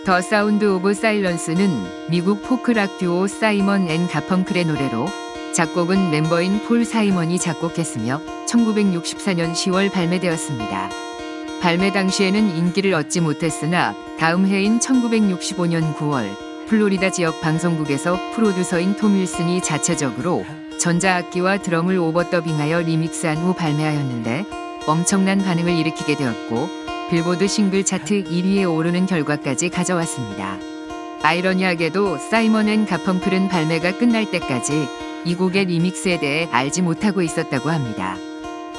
더 사운드 오브 사일런스는 미국 포크락 듀오 사이먼 앤 가펑클의 노래로 작곡은 멤버인 폴 사이먼이 작곡했으며 1964년 10월 발매되었습니다. 발매 당시에는 인기를 얻지 못했으나 다음 해인 1965년 9월 플로리다 지역 방송국에서 프로듀서인 톰 윌슨이 자체적으로 전자악기와 드럼을 오버더빙하여 리믹스한 후 발매하였는데 엄청난 반응을 일으키게 되었고 빌보드 싱글 차트 1위에 오르는 결과까지 가져왔습니다. 아이러니하게도 사이먼 앤 가펑클은 발매가 끝날 때까지 이 곡의 리믹스에 대해 알지 못하고 있었다고 합니다.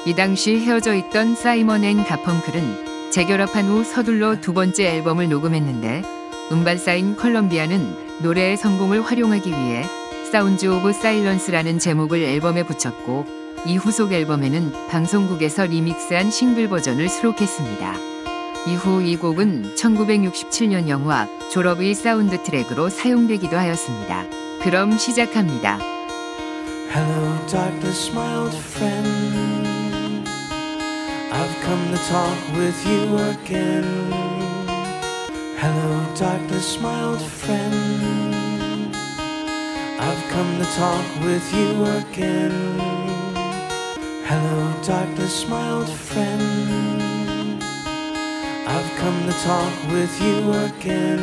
이 당시 헤어져 있던 사이먼 앤 가펑클은 재결합한 후 서둘러 두 번째 앨범을 녹음했는데 음반사인 컬럼비아는 노래의 성공을 활용하기 위해 사운드 오브 사일런스라는 제목을 앨범에 붙였고 이 후속 앨범에는 방송국에서 리믹스한 싱글 버전을 수록했습니다. 이후 이 곡은 1967년 영화 졸업의 사운드 트랙으로 사용되기도 하였습니다. 그럼 시작합니다. Hello darkness my old friend, I've come to talk with you again. Hello darkness my old friend, I've come to talk with you again. Hello darkness my old friend, I've come to talk with you again.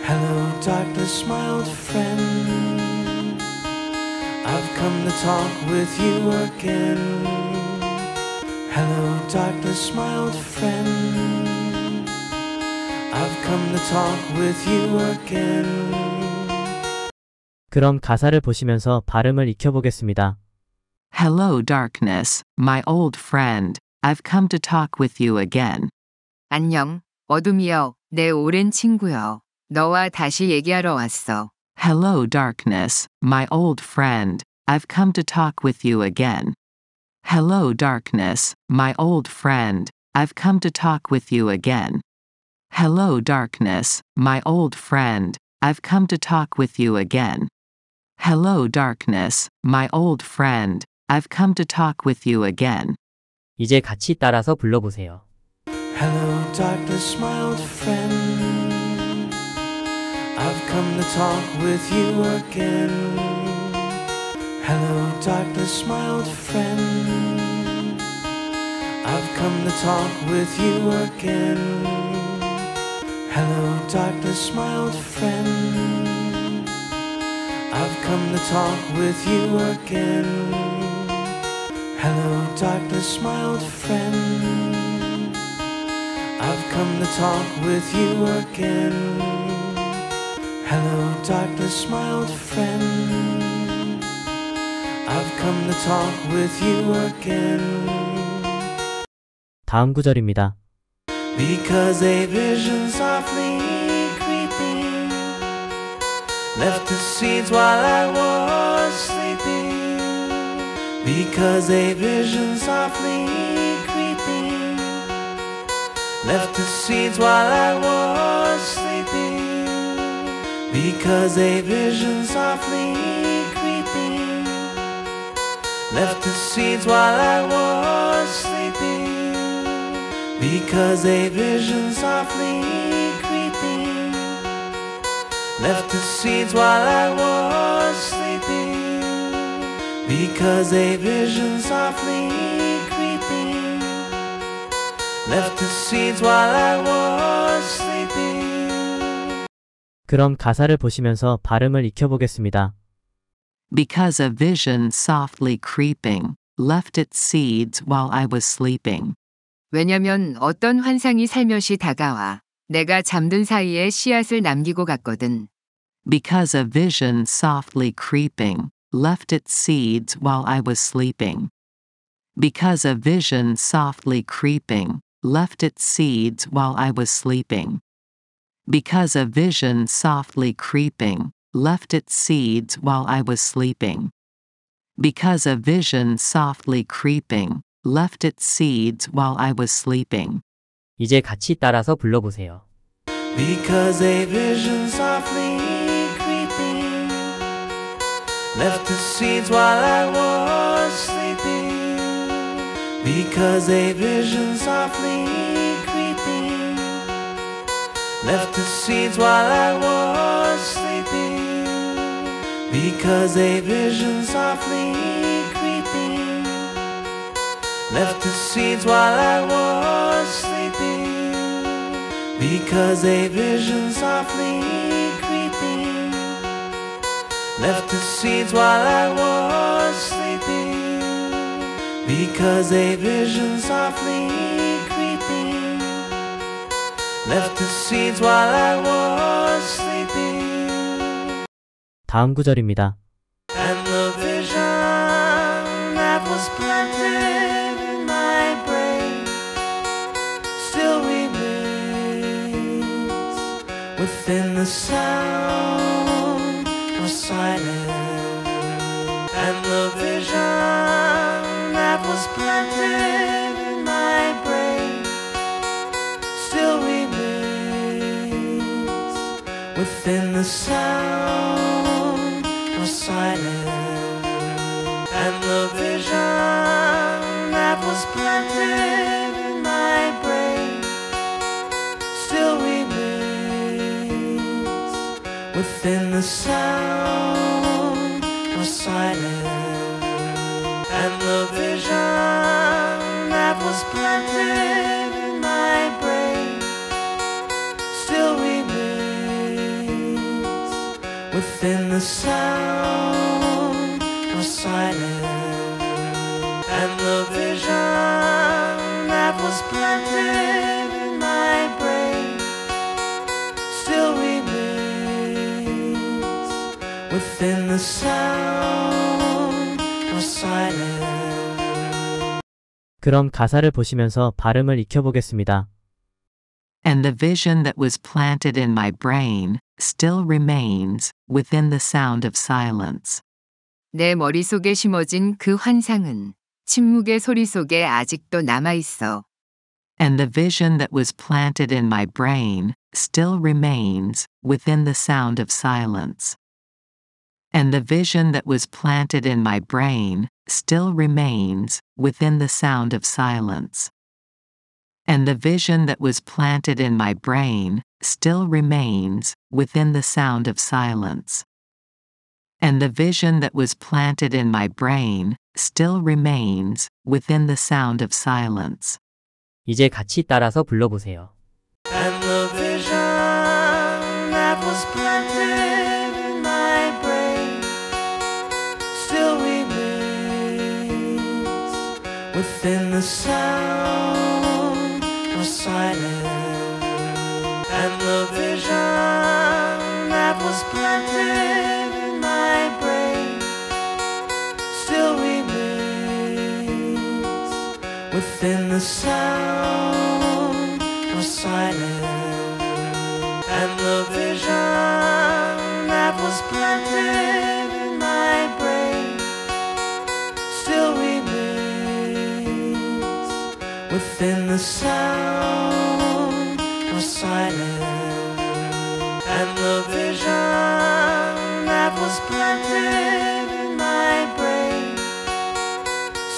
Hello darkness my old friend, I've come to talk with you again. Hello darkness my old friend, I've come to talk with you again. 그럼 가사를 보시면서 발음을 익혀보겠습니다. Hello darkness, my old friend, I've come to talk with you again. 안녕, 어둠이여, 내 오랜 친구여. 너와 다시 얘기하러 왔어. Hello darkness, my old friend, I've come to talk with you again. Hello darkness, my old friend, I've come to talk with you again. Hello darkness, my old friend, I've come to talk with you again. Hello darkness, my old friend, I've come to talk with you again. 이제 같이 따라서 불러보세요. Hello darkness my old friend, I've come to talk with you again. Hello darkness my old friend, I've come to talk with you again. Hello darkness my old friend, I've come to talk with you again. Hello darkness my old friend, I've come to talk with you again. Hello darkness my old friend, I've come to talk with you again. 다음 구절입니다. Because a vision softly creeping left the seeds while I was sleeping. Because a vision softly creeping left the seeds while I was sleeping. Because a vision softly creeping left the seeds while I was sleeping. Because a vision softly creeping left the seeds while I was sleeping. Because a vision softly creeping left the seeds while I was sleeping. 그럼 가사를 보시면서 발음을 익혀보겠습니다. Because a vision softly creeping left its seeds while I was sleeping. 왜냐면 어떤 환상이 살며시 다가와 내가 잠든 사이에 씨앗을 남기고 갔거든. Because a vision softly creeping left its seeds while I was sleeping. Because a vision softly creeping left its seeds while I was sleeping. Because a vision softly creeping left its seeds while I was sleeping. Because a vision softly creeping left its seeds while I was sleeping. 이제 같이 따라서 불러보세요. Because a vision softly creeping left the seeds while I was sleeping. Because a vision softly creeping left its seeds while I was sleeping, because a vision softly creeping left its seeds while I was sleeping, because a vision softly creeping left its seeds while I was sleeping, because a vision softly creeping left its seeds while I was sleeping. 다음 구절입니다. And the vision that was planted in my brain still remains within the sound of silence. And the vision that was planted in my brain still remains within the sound of silence. And the vision that was planted in my brain still remains within the sound of silence. And the vision that was planted in my brain still remains within the sound of silence. And the vision that was planted in my brain still remains within the sound of silence. 그럼 가사를 보시면서 발음을 익혀보겠습니다. And the vision that was planted in my brain still remains within the sound of silence. 내 머릿속에 심어진 그 환상은 침묵의 소리 속에 아직도 남아있어. And the vision that was planted in my brain still remains within the sound of silence. And the vision that was planted in my brain still remains within the sound of silence. And the vision that was planted in my brain still remains within the sound of silence. And the vision that was planted in my brain still remains within the sound of silence. 이제 같이 따라서 불러보세요. And the vision that was planted in my brain still remains within the sound of silence. And the vision that was planted in my brain still remains within the sound of silence. And the vision that was planted in my brain still remains within the sound of silence. And the vision that was planted in my brain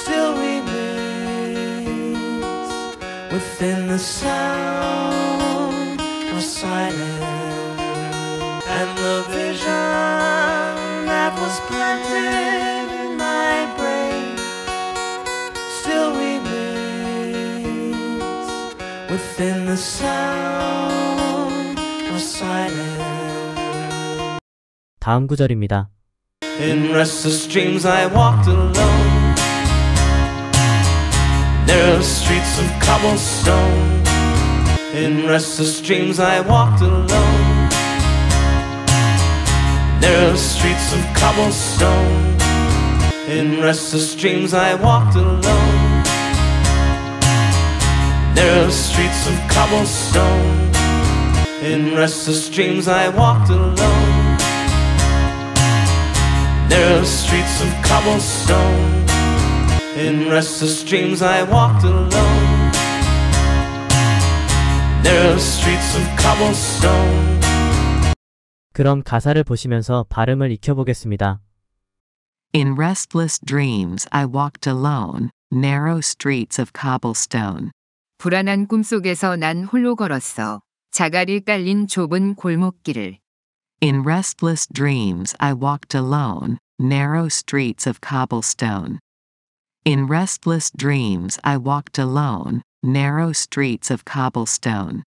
still remains within the sound of silence. And the vision that was planted in my brain still remains within the sound of silence. 다음 구절입니다. In restless dreams I walked alone. Narrow streets of cobblestone. In restless dreams I walked alone. Narrow streets of cobblestone. In restless dreams I walked alone. Narrow streets of cobblestone. In restless dreams I walked alone. Narrow streets of cobblestone. In restless dreams I walked alone. Narrow streets of cobblestone. 그럼 가사를 보시면서 발음을 익혀보겠습니다. In restless dreams I walked alone, narrow streets of cobblestone. 불안한 꿈속에서 난 홀로 걸었어. 자갈이 깔린 좁은 골목길을. In restless dreams I walked alone, narrow streets of cobblestone. In restless dreams I walked alone, narrow streets of cobblestone.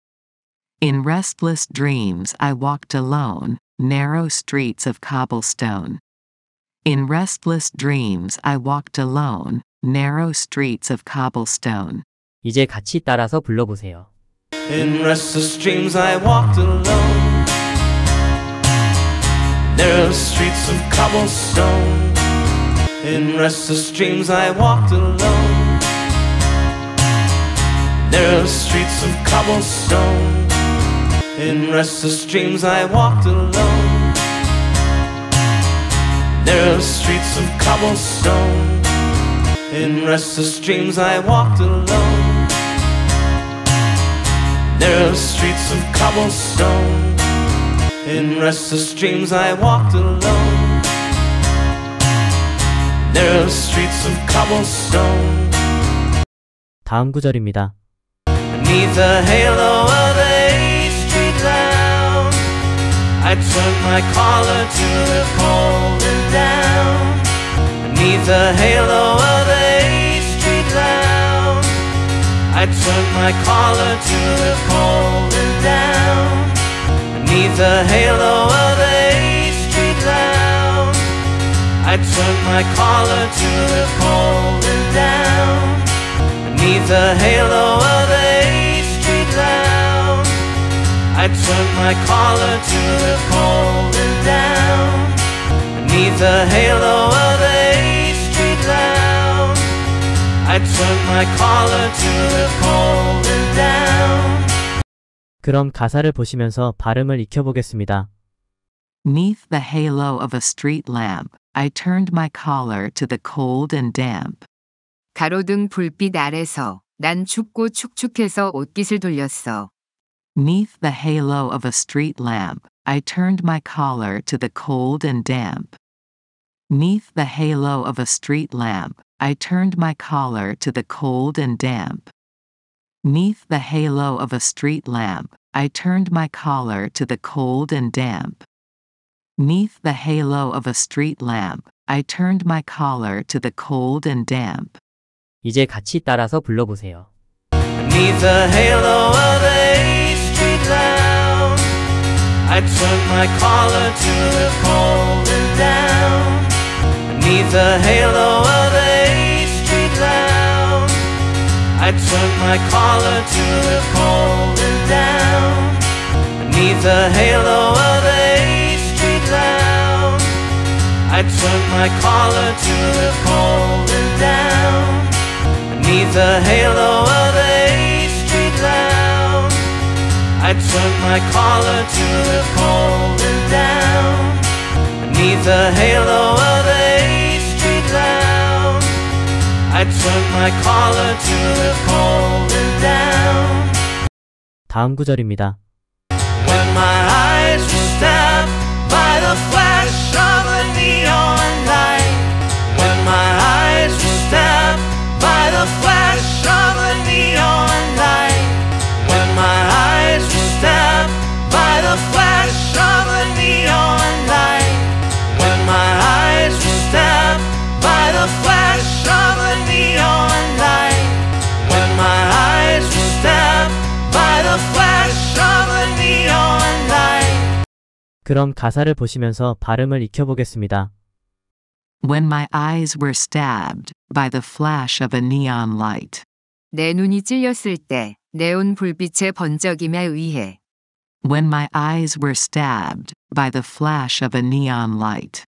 In restless dreams I walked alone, narrow streets of cobblestone. In restless dreams I walked alone, narrow streets of cobblestone. 이제 같이 따라서 불러보세요. In restless dreams I walked alone, narrow streets of cobblestone. In restless dreams I walked alone, narrow streets of cobblestone. In restless dreams I walked alone, narrow streets of cobblestone. In restless dreams I walked alone, narrow streets of cobblestone. In restless dreams I walked alone, narrow streets of cobblestone. 다음 구절입니다. Beneath the halo of a street lamp, I turned my collar to the cold and down. Beneath the halo of a street lamp, I turned my collar to the cold and down. Beneath the halo of a street lamp, I turned my collar to the cold and down. Beneath the halo of a street lamp, I turned my collar to the cold and down. Beneath the halo of a street lamp, I turned my collar to the cold and down. 그럼 가사를 보시면서 발음을 익혀보겠습니다. Neath the halo of a street lamp, I turned my collar to the cold and damp. 가로등 불빛 아래서 난 춥고 축축해서 옷깃을 돌렸어. Neath the halo of a street lamp, I turned my collar to the cold and damp. Neath the halo of a street lamp, I turned my collar to the cold and damp. Neath the halo of a street lamp, I turned my collar to the cold and damp. Neath the halo of a street lamp, I turned my collar to the cold and damp. 이제 같이 따라서 불러보세요. Beneath the halo of a street lamp, I turned my collar to the cold and down. Beneath the halo of a street lamp, I turned my collar to the cold and down. Beneath the halo of a street lamp, I turned my collar to the cold and down. Beneath the halo of a street lamp, I turned my collar to the cold and down. Beneath the halo of a street lamp, I turned my collar to the cold and down. 다음 구절입니다. When my eyes were stabbed by the flash of a neon light. When my eyes were stabbed by the flash of a neon light. When my eyes were stabbed by the flash of a neon light. When my eyes were stabbed by the flash of a neon light. When my eyes were stabbed by the flash of a neon light. 그럼 가사를 보시면서 발음을 익혀보겠습니다. When my eyes were stabbed by the flash of a neon light. 내 눈이 찔렸을 때 네온 불빛의 번쩍임에 의해. When my eyes were stabbed by the flash of a neon light.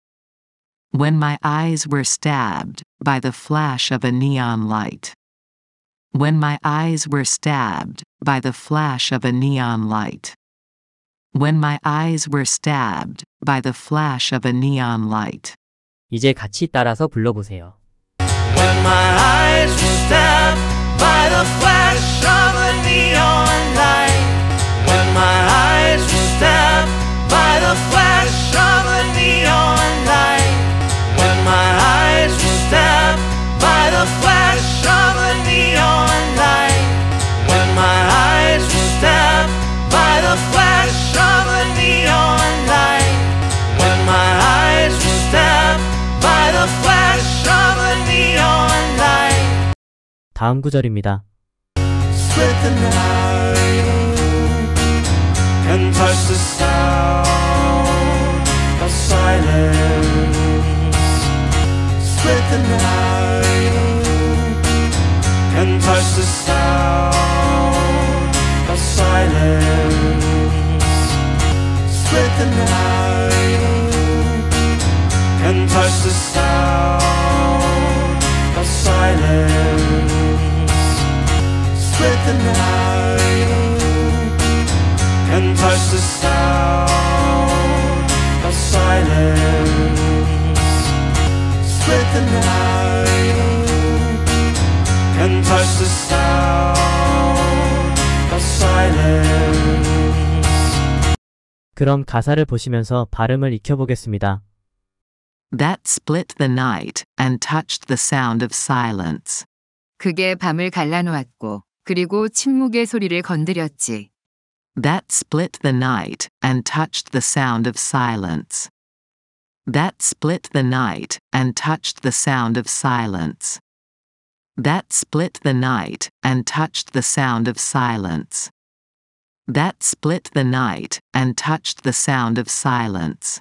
When my eyes were stabbed by the flash of a neon light. When my eyes were stabbed by the flash of a neon light. When my eyes were stabbed by the flash of a neon light. 이제 같이 따라서 불러보세요. When my eyes were stabbed by the flash of a neon light. When my eyes were stabbed by the flash of a neon light. When my eyes were stabbed by the flash of a neon light. When my eyes were stabbed by the flash of a neon light. When my eyes were stabbed by the flash of a neon light. 다음 구절입니다. Split the night and touch the sound of silence. Split the night and touch the sound of silence. Split the night and touch the sound of silence. Split the night and touch the sound of silence. Split the night and touch the sound of silence. 그럼 가사를 보시면서 발음을 익혀보겠습니다. That split the night and touched the sound of silence. 그게 밤을 갈라놓았고 그리고 침묵의 소리를 건드렸지. That split the night and touched the sound of silence. That split the night and touched the sound of silence. That split the night and touched the sound of silence. That split the night and touched the sound of silence.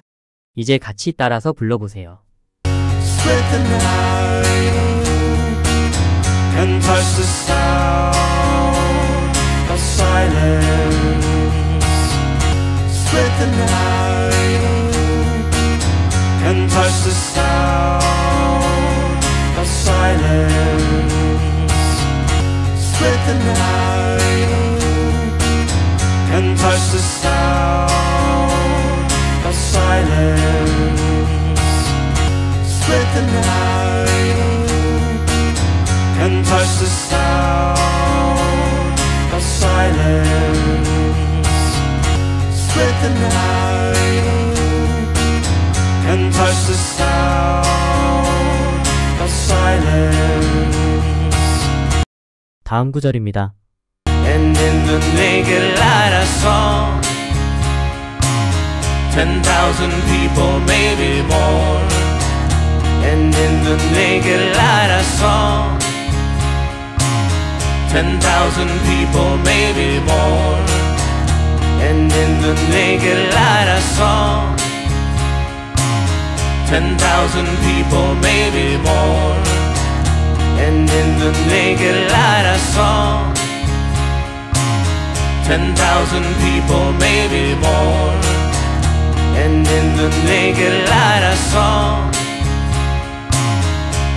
이제 같이 따라서 불러보세요. Split the night and touch the sound of silence. Split the night and touch the sound of silence. Split the night and touch the sound of silence. Split the night and touch the sound of silence. Split the night and touch the sound of silence. 다음 구절입니다. And in the naked light I saw 10,000 people, maybe more. And in the naked light I saw 10,000 people, maybe more. And in the naked light I saw 10,000 people, maybe more. And in the naked light I saw 10,000 people, maybe more. And in the naked light I saw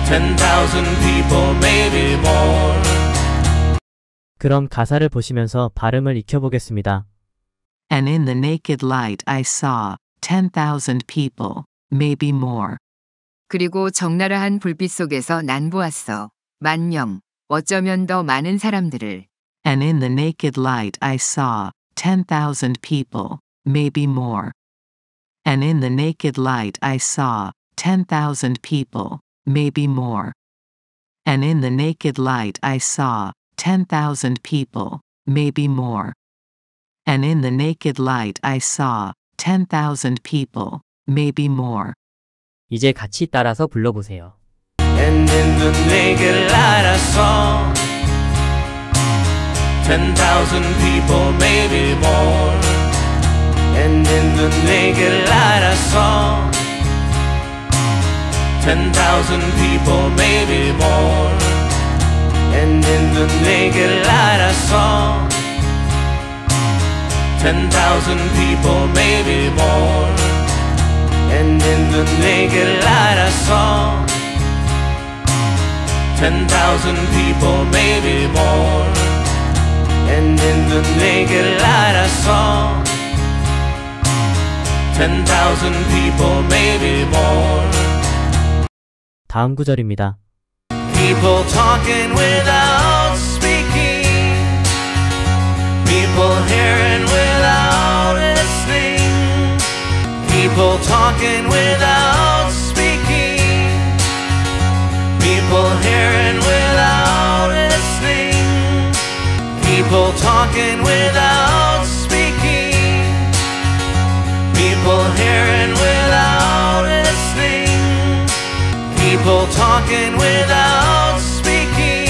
10,000 people, maybe more. 그럼 가사를 보시면서 발음을 익혀보겠습니다. And in the naked light I saw 10,000 people, maybe more. 그리고 적나라한 불빛 속에서 난 보았어. 만명, 어쩌면 더 많은 사람들을. And in the naked light I saw 10,000 people, maybe more. And in the naked light I saw 10,000 people, maybe more. And in the naked light I saw 10,000 people, maybe more. And in the naked light I saw 10,000 people, maybe more. 이제 같이 따라서 불러보세요. And in the naked light I saw 10,000 people, maybe more. And in the naked light I saw 10,000 people, maybe more. And in the naked light I saw 10,000 people, maybe more. And in the naked light I saw 10,000 people, maybe more. And in the naked light I saw 10,000 people, maybe more. 다음 구절입니다. People talking without speaking. People hearing without listening. People talking without speaking. People hearing without listening. People talking without speaking. talking without speaking,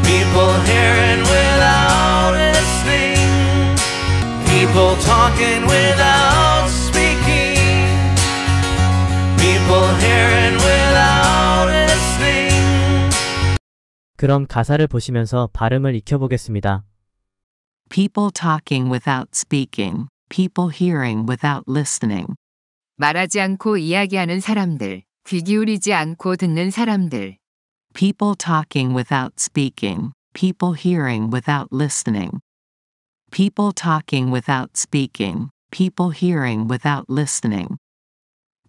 people hearing without listening, people talking without speaking, people hearing without listening. 그럼 가사를 보시면서 발음을 익혀보겠습니다. People talking without speaking, people hearing without listening. 말하지 않고 이야기하는 사람들, 귀 기울이지 않고 듣는 사람들. People talking without speaking, people hearing without listening. People talking without speaking, people hearing without listening.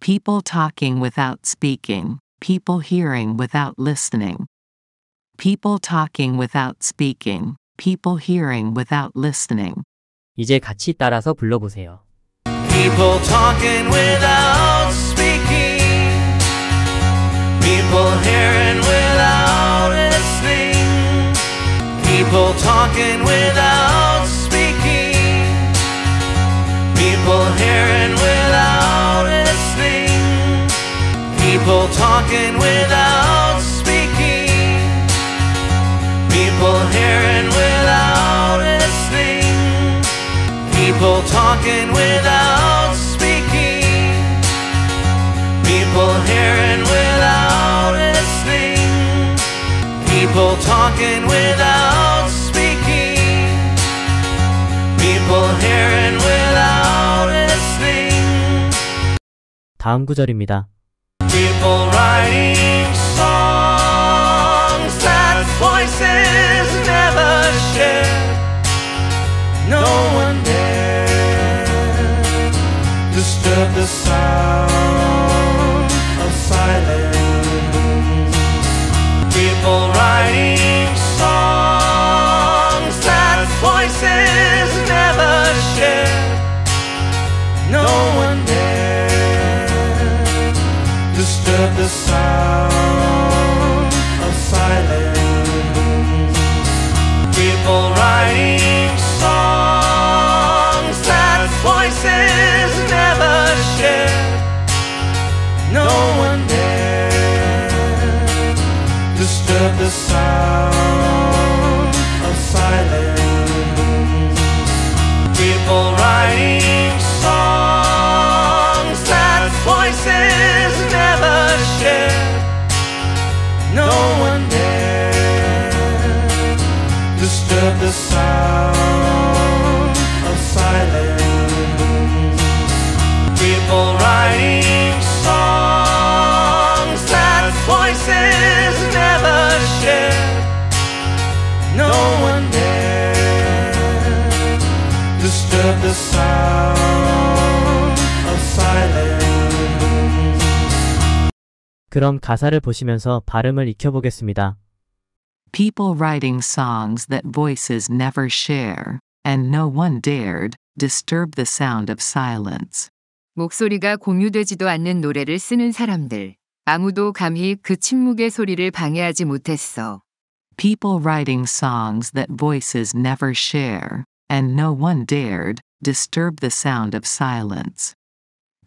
People talking without speaking, people hearing without listening. People talking without speaking, people hearing without listening. 이제 같이 따라서 불러보세요. People talking without speaking, people hearing without listening, people talking without speaking, people hearing without listening, people talking without speaking, people hearing without listening, people talking without speaking, people hearing without listening, people talking without speaking, people hearing without listening. 다음 구절입니다. People writing songs that voices never share. No one dare disturb the sound of silence. People writing songs that voices never share. No one dare disturb the sound of silence. People writing songs that voices never share. No one dare disturb the sound of silence. People writing songs that voices never share. No one dare disturb the sound of silence. People writing songs that voices never share. No one dare disturb the sound of silence. 그럼 가사를 보시면서 발음을 익혀보겠습니다. People writing songs that voices never share, and no one dared disturb the sound of silence. 목소리가 공유되지도 않는 노래를 쓰는 사람들. 아무도 감히 그 침묵의 소리를 방해하지 못했어. People writing songs that voices never share, and no one dared disturb the sound of silence.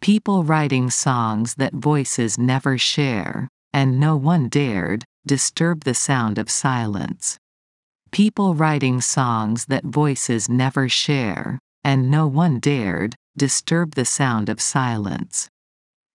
People writing songs that voices never share, and no one dared disturb the sound of silence. People writing songs that voices never share, and no one dared disturb the sound of silence.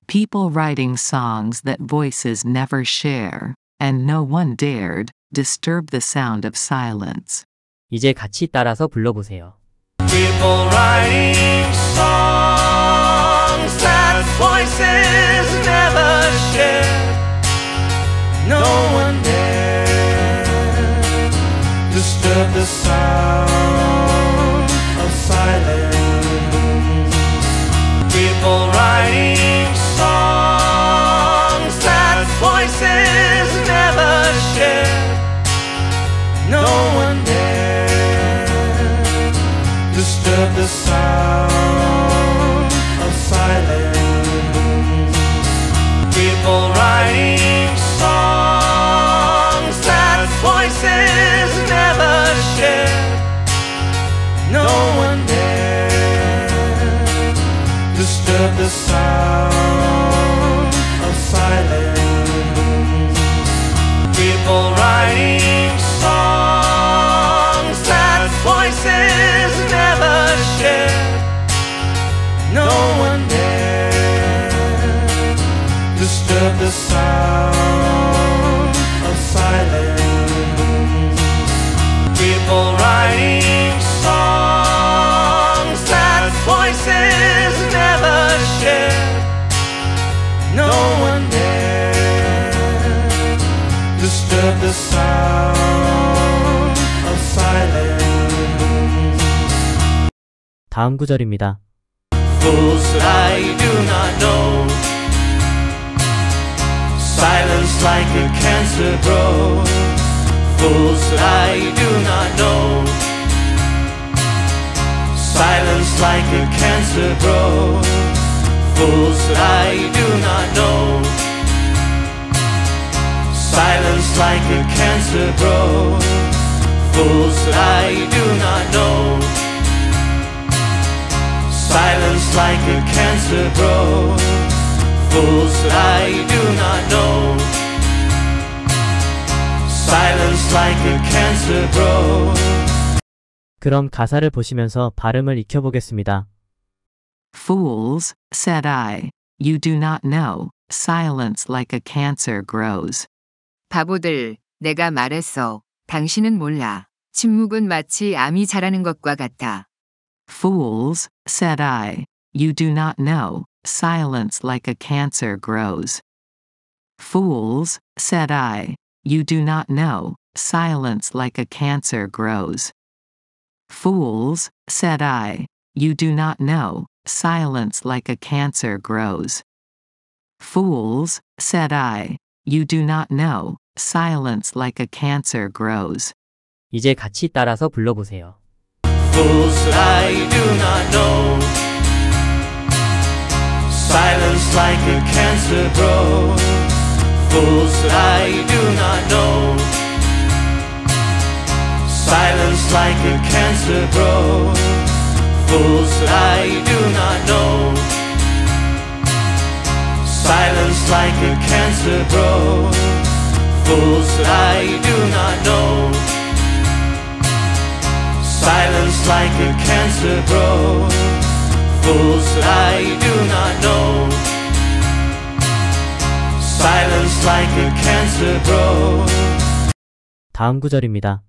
People writing songs that voices never share, and no one dared disturb the sound of silence. 이제 같이 따라서 불러보세요. People writing songs that voices never share. No one dare disturb the sound of silence. People writing songs that voices never share. No one dare disturb the sound of silence. People writing songs that voices never share. No one dare disturb the sound of silence. disturb the sound of silence. People writing songs that voices never share. No one dare disturb the sound of silence. 다음 구절입니다. Fools that I do not know. Silence like a cancer grows. Fools that I do not know. Silence like a cancer grows. Fools that I do not know. Silence like a cancer grows. Fools that I do not know. Silence like a cancer grows. Fools that I do not know. Silence like a cancer grows. 그럼 가사를 보시면서 발음을 익혀보겠습니다. Fools, said I, you do not know, silence like a cancer grows. 바보들, 내가 말했어. 당신은 몰라. 침묵은 마치 암이 자라는 것과 같아. Fools, said I, you do not know, silence like a cancer grows. Fools, said I, you do not know, silence like a cancer grows. Fools, said I, you do not know, silence like a cancer grows. Fools, said I, you do not know, silence like a cancer grows. 이제 같이 따라서 불러보세요. Fools that I do not know. Silence like a cancer grows. Fools that I do not know. Silence like a cancer grows. Fools that I do not know. Silence like a cancer grows. Fools that I do not know. Silence like a cancer grows. Fools that I do not know. Silence like a cancer grows. 다음 구절입니다.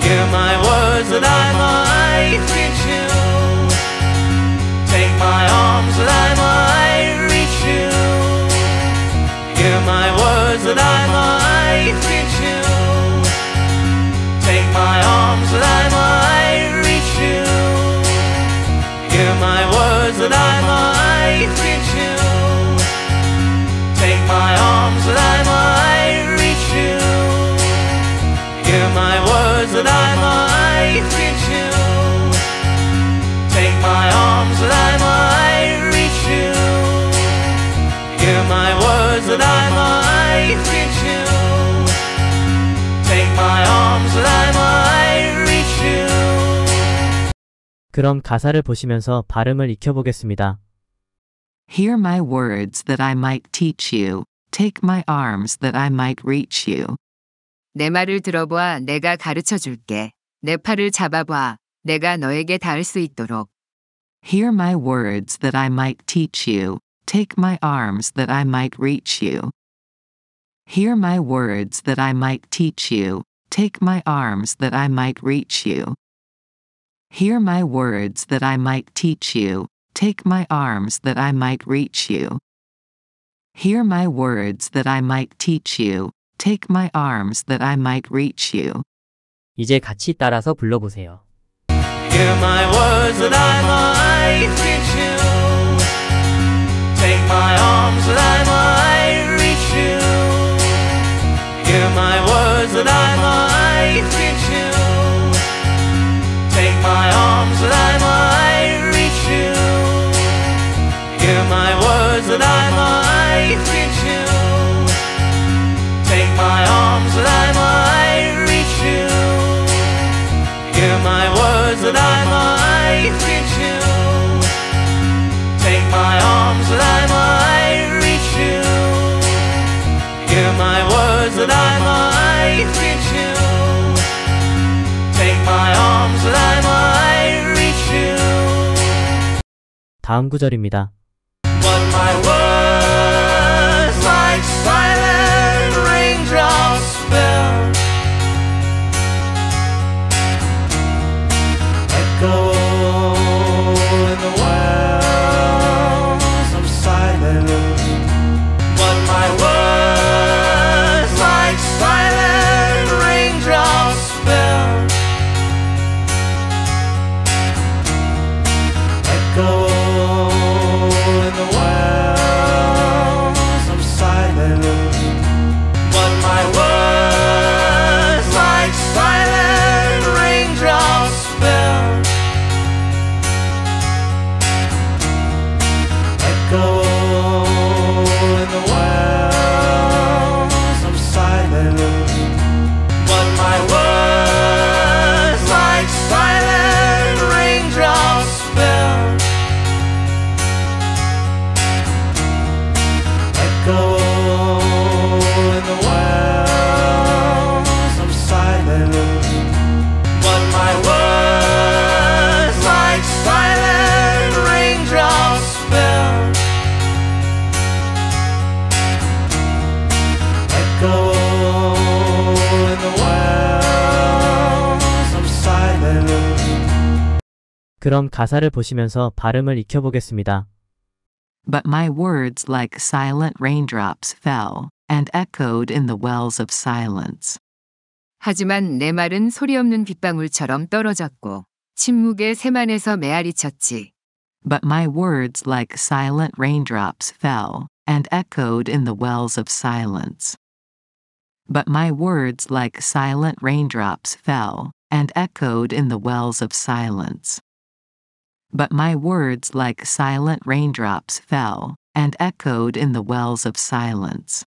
Hear my words that I might reach you. Take my arms that I might reach you. Hear my words that I might reach you. Take my arms that I might reach you. Hear my words that I might reach you. Take my arms that I might reach you. Hear my words that I might reach you. Take my arms that I might reach you. Hear my words that I might reach you. Take my arms that I might reach you. 그럼 가사를 보시면서 발음을 익혀보겠습니다. Hear my words that I might teach you, take my arms that I might reach you. 내 말을 들어봐. 내가 가르쳐 줄게. 내 팔을 잡아봐. 내가 너에게 닿을 수 있도록. Hear my words that I might teach you, take my arms that I might reach you. Hear my words that I might teach you, take my arms that I might reach you. Hear my words that I might teach you, take my arms that I might reach you. Hear my words that I might teach you, take my arms that I might reach you. 이제 같이 따라서 불러보세요. Hear my words that I might reach you. Take my arms that I might reach you. Hear my words that I might reach you. Take my arms that I might reach you. Hear my words that I might reach you. Take my arms that I might reach you. Hear my words that I might reach you. Take my arms that I might reach you. Hear my words that I might reach you. Take my arms that I might reach you. 다음 구절입니다. But my words, my like silent raindrops fell. Echo in the wells of silence. But my words like silent raindrops fell. Echo in the wells of silence. But my words like silent raindrops fell. Echo in the wells of silence. But my words like silent raindrops fell. Echo in the wells of silence. But my words like silent raindrops fell. Echo in the wells of silence. 그럼 가사를 보시면서 발음을 익혀보겠습니다. But my words like silent raindrops fell, and echoed in the wells of silence. 하지만 내 말은 소리 없는 빗방울처럼 떨어졌고 침묵의 새만에서 메아리 쳤지. But my words like silent raindrops fell, and echoed in the wells of silence. But my words like silent raindrops fell, and echoed in the wells of silence. But my words like silent raindrops fell, and echoed in the wells of silence.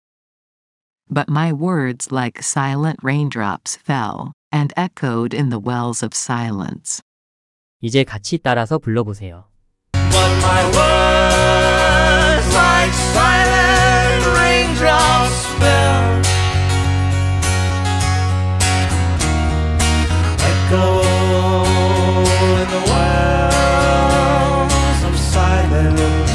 But my words like silent raindrops fell, and echoed in the wells of silence. 이제 같이 따라서 불러보세요. But my words like silent raindrops fell. Echo in the wells of silence.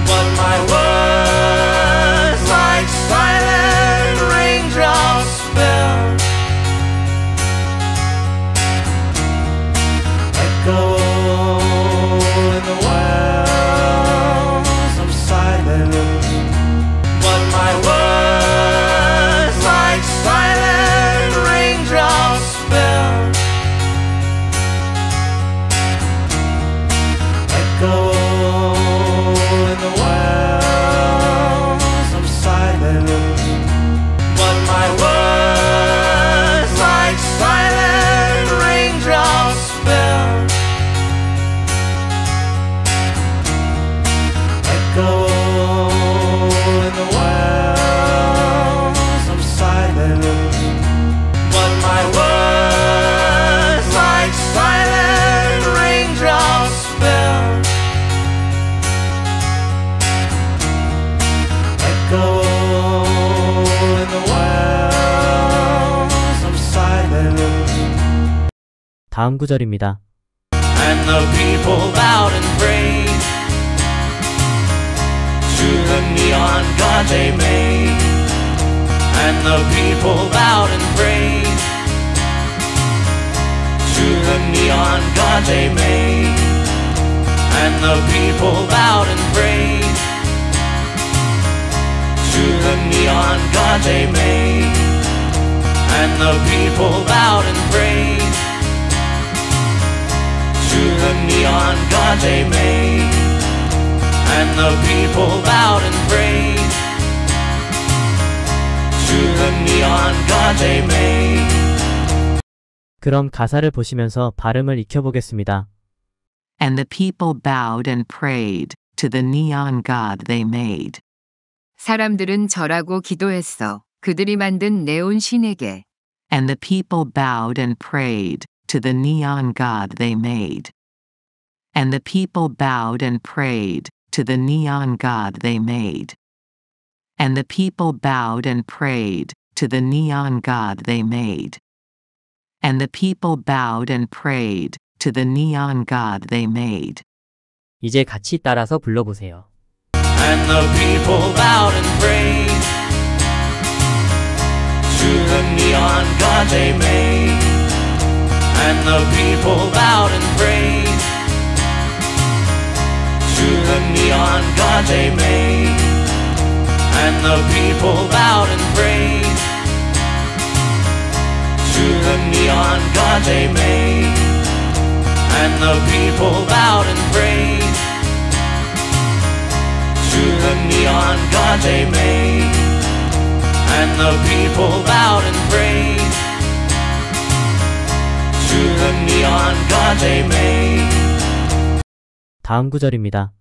But my words like silent raindrops fell. Echo in the wells of silence. But my words like silent raindrops fell. Echo in the wells of silence. But my words like silent raindrops fell. Echo in the wells of silence. But my words like silent raindrops fell. Echo in the wells of silence. 다음 구절입니다. And the people bowed and prayed to the neon god they made. And the people bowed and prayed to the neon god they made. And the people bowed and prayed to the neon god they made. And the people bowed and prayed to the neon god they made. And the people bowed and prayed to the neon god they made. 그럼 가사를 보시면서 발음을 익혀보겠습니다. And the people bowed and prayed to the neon god they made. 사람들은 절하고 기도했어. 그들이 만든 네온 신에게. And the people bowed and prayed to the neon god they made. And the people bowed and prayed to the neon god they made. And the people bowed and prayed to the neon god they made. And the people bowed and prayed to the neon god they made. 이제 같이 따라서 불러보세요. And the people bowed and prayed to the neon god they made, and the people bowed and prayed to the neon god they made, and the people bowed and prayed to the neon god they made, and the people bowed and prayed to the neon god they made, and the people bowed and prayed to the neon god they made. 다음 구절입니다.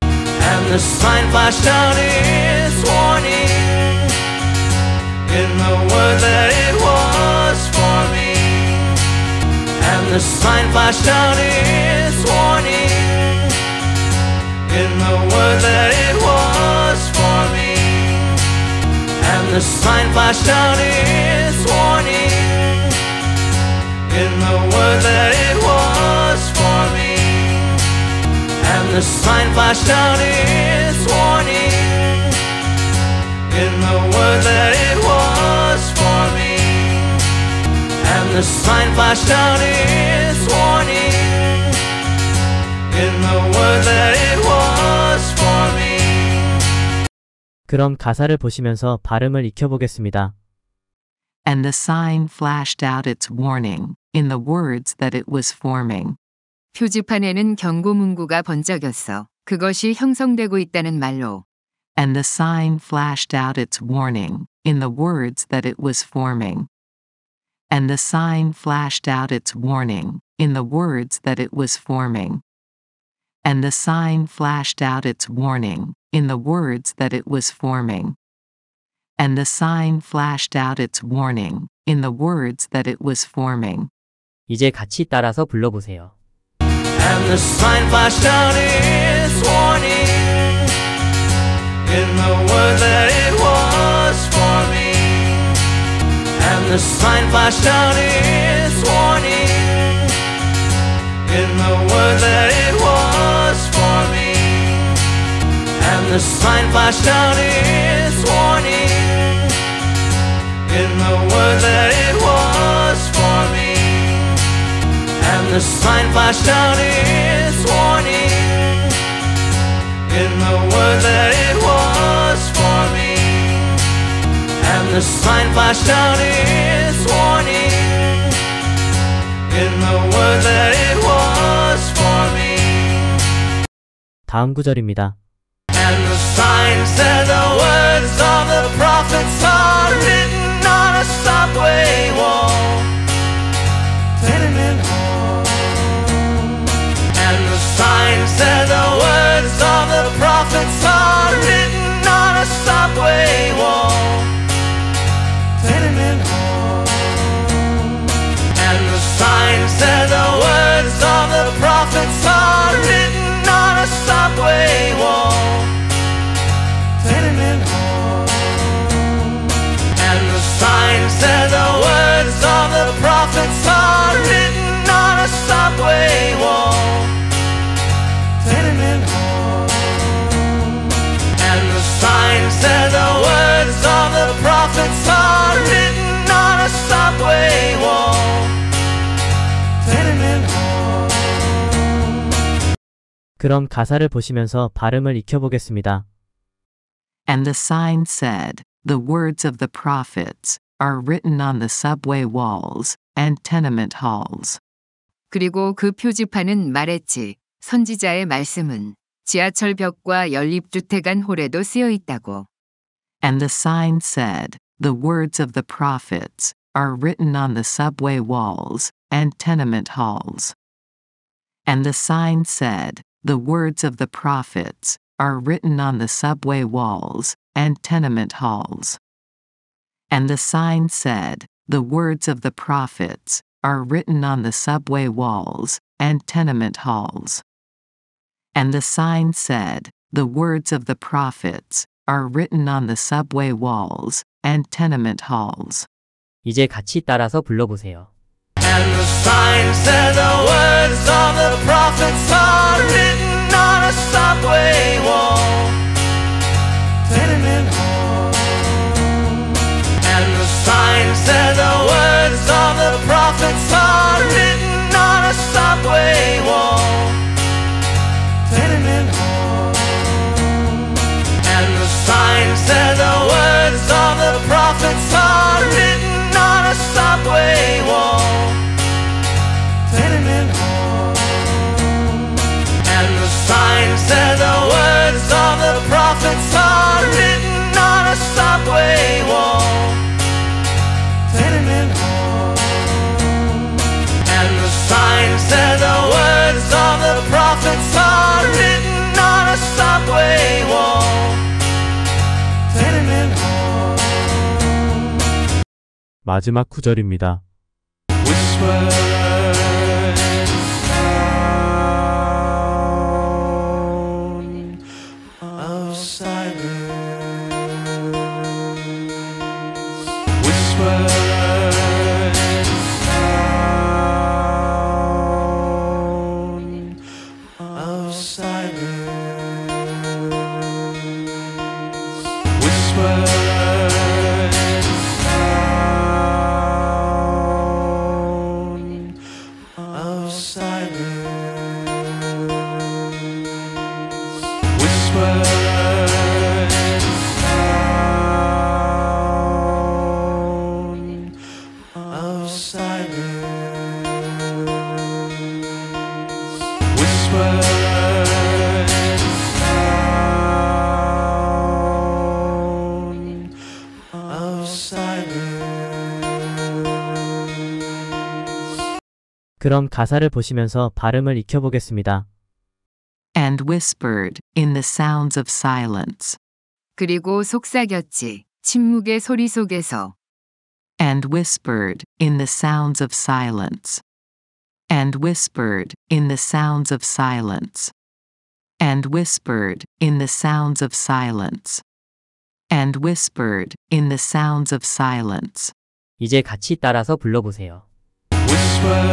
And the sign flashed out its warning in the word that it was forming. And the sign flashed out its warning in the word that it was forming. And the sign flashed out its warning in the word that it was forming. And the sign flashed out its warning in the word that it was forming. And the sign flashed out its warning in the word that it was forming. 그럼 가사를 보시면서 발음을 익혀보겠습니다. And the sign flashed out its warning in the words that it was forming. 표지판에는 경고 문구가 번쩍였어. 그것이 형성되고 있다는 말로. And the sign flashed out its warning in the words that it was forming. And the sign flashed out its warning in the words that it was forming. And the sign flashed out its warning in the words that it was forming. And the sign flashed out its warning in the words that it was forming. 이제 같이 따라서 불러보세요. And the sign flashed out its warning in the word that it was forming. And the sign flashed out its warning in the word that it was forming. And the sign flashed out its warning in the word that it was forming. And the sign flashed out its warning in the word that it was forming. And the sign flashed out its warning in the word that it was forming. 다음 구절입니다. And the sign said the words of the prophets are written on a subway wall, tenement hall. And the sign said the words of the prophets are written on a subway wall, tenement hall. And the sign said the words of the prophets are written on a subway wall, tenement hall. And the sign said the words of the prophets are written on a subway wall, tenement hall. And the sign said the words of the prophets are written on a subway wall, tenement hall. 그럼 가사를 보시면서 발음을 익혀보겠습니다. And the sign said, the words of the prophets are written on the subway walls and tenement halls. 그리고 그 표지판은 말했지. 선지자의 말씀은 지하철 벽과 연립주택 안 홀에도 쓰여 있다고. And the sign said, the words of the prophets are written on the subway walls and tenement halls. And the sign said, the words of the prophets are written on the subway walls and tenement halls. And the sign said, the words of the prophets are written on the subway walls and tenement halls. And the sign said, the words of the prophets are written on the subway walls and tenement halls. 이제 같이 따라서 불러보세요. And the sign said the words of the prophets are written on a subway wall, tenement hall. And the sign and the words of the prophets are written on a subway wall, tenement hall. And the signs and the words of the prophets are written on a subway wall, tenement hall. 마지막 구절입니다. Whisper of silence. Whisper of silence. Whisper of silence. Whisper of silence. Whisper of silence. 그럼 가사를 보시면서 발음을 익혀보겠습니다. And whispered in the sounds of silence. 그리고 속삭였지. 침묵의 소리 속에서. And whispered in the sounds of silence. And whispered in the sounds of silence. And whispered in the sounds of silence. And whispered in the sounds of silence. 이제 같이 따라서 불러보세요. Whisper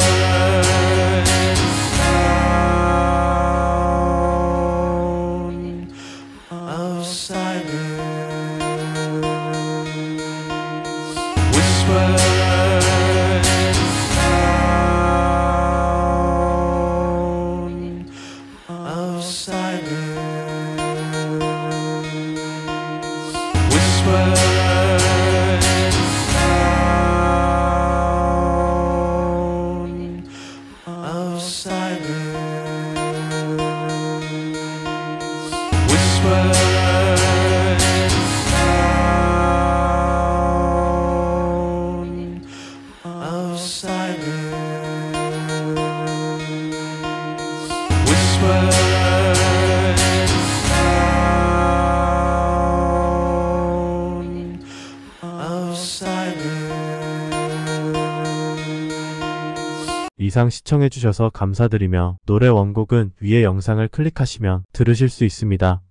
of silence. Whisper of silence. Whisper of silence. Whisper of silence. Whisper of silence. 이상 시청해주셔서 감사드리며 노래 원곡은 위의 영상을 클릭하시면 들으실 수 있습니다.